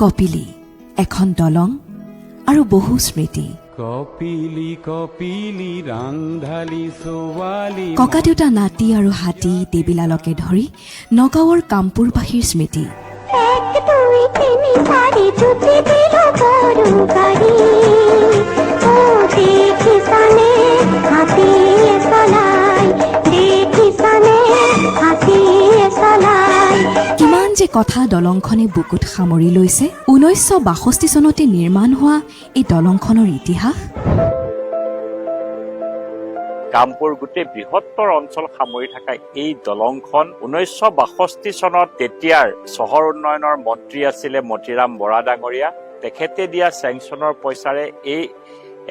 কপিলি এখন দলং আৰু বহু স্মৃতি। কপিলি কপিলি ৰাংধালি ছোৱালী ককাদেউতা নাতি আৰু হাতী দেবিলালকে ধৰি নগাঁৱৰ কামপুৰবাসীৰ স্মৃতি। কিমান যে কথা দলংখনে বুকুত সামৰি লৈছে। 1962 চনতে নিৰ্মাণ হোৱা এই দলংখনৰ ইতিহাস। কামপুৰ গোটেই বৃহত্তৰ অঞ্চল সামৰি থকা এই দলংখন 1962 চনত তেতিয়াৰ চহৰ উন্নয়নৰ মন্ত্ৰী আছিলে মতিৰাম বৰা ডাঙৰীয়া। তেখেতে দিয়া চেংচনৰ পইচাৰে এই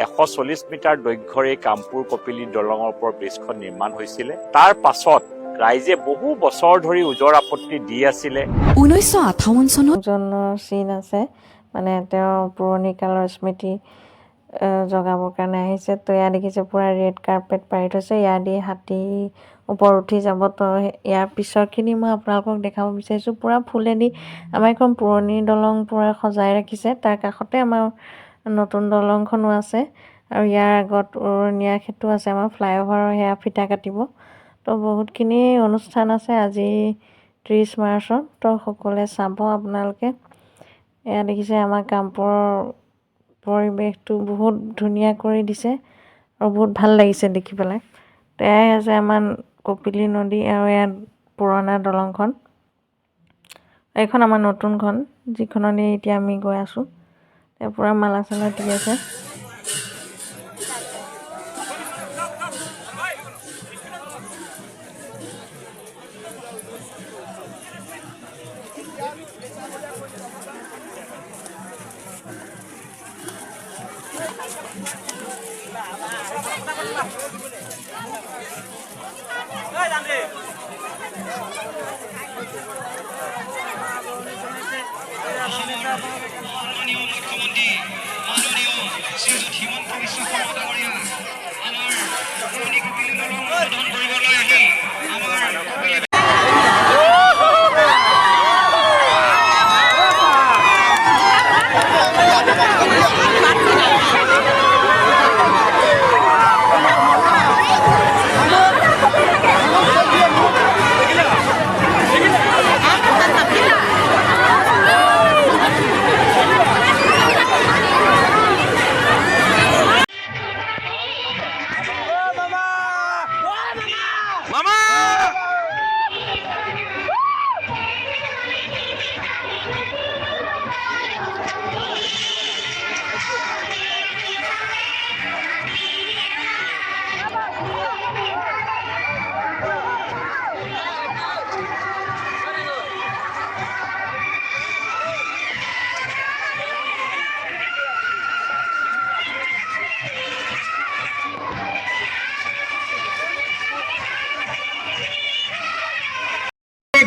140 মিটাৰ দৈৰ্ঘ্যৰ এই কামপুৰ কপিলি দলঙৰ ওপৰত ব্ৰিজখন নিৰ্মাণ হৈছিলে। তাৰ পাছত ৰাইজে বহু বছৰ ধৰি ওজৰ আপত্তি দি আছিলে। 1958 চনত চিন আছে, মানে তেওঁৰ পুৰণি কালৰ স্মৃতি জগাবৰ কাৰণে আহিছে। তো ইয়াত দেখিছে পুৰা ৰেড কাৰ্পেট পাৰি থৈছে। ইয়াৰ দি হাতী ওপৰত উঠি যাব। তো ইয়াৰ পিছৰখিনি মই আপোনালোকক দেখাব বিচাৰিছোঁ। পুৰা ফুলেদি আমাৰ এখন পুৰণি দলং পুৰা সজাই ৰাখিছে। তাৰ কাষতে আমাৰ নতুন দলংখনো আছে আৰু ইয়াৰ আগত উৰণীয়া সেতু আছে, আমাৰ ফ্লাইঅভাৰৰ সেয়া ফিটা কাটিব। তো বহুতখিনি অনুষ্ঠান আছে আজি 30 মাৰ্চত। তো সকলোৱে চাব আপোনালোকে। এয়া দেখিছে আমাৰ কামপুৰৰ পৰিৱেশটো বহুত ধুনীয়া কৰি দিছে আৰু বহুত ভাল লাগিছে দেখি পেলাই। তো এয়াই আছে আমাৰ কপিলি নদী আৰু ইয়াত পুৰণা দলংখন। এইখন আমাৰ নতুনখন, যিখনলৈ এতিয়া আমি গৈ আছোঁ। পূৰা মালা চালা দি আছে।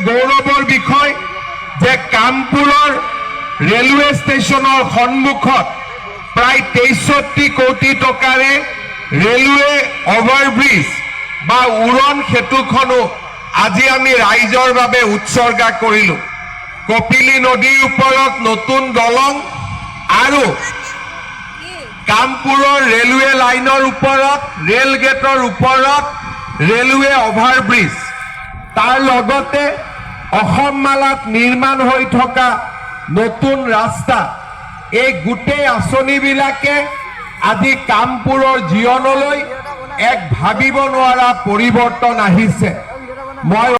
গৌৰৱৰ বিষয় যে কামপুৰৰ ৰেলৱে ষ্টেচনৰ সন্মুখত প্ৰায় 63 কোটি টকাৰে ৰেলৱে অভাৰব্ৰিজ বা উৰণ সেতুখনো আজি আমি ৰাইজৰ বাবে উৎসৰ্গা কৰিলোঁ। কপিলি নদীৰ ওপৰত নতুন দলং আৰু কামপুৰৰ ৰেলৱে লাইনৰ ওপৰত ৰেল গেটৰ ওপৰত ৰেলৱে অভাৰব্ৰিজ, তাৰ লগতে অসম মালাত নিৰ্মাণ হৈ থকা নতুন ৰাস্তা, এই গোটেই আঁচনিবিলাকে আজি কামপুৰৰ জীৱনলৈ এক ভাবিব নোৱাৰা পৰিৱৰ্তন আহিছে। মই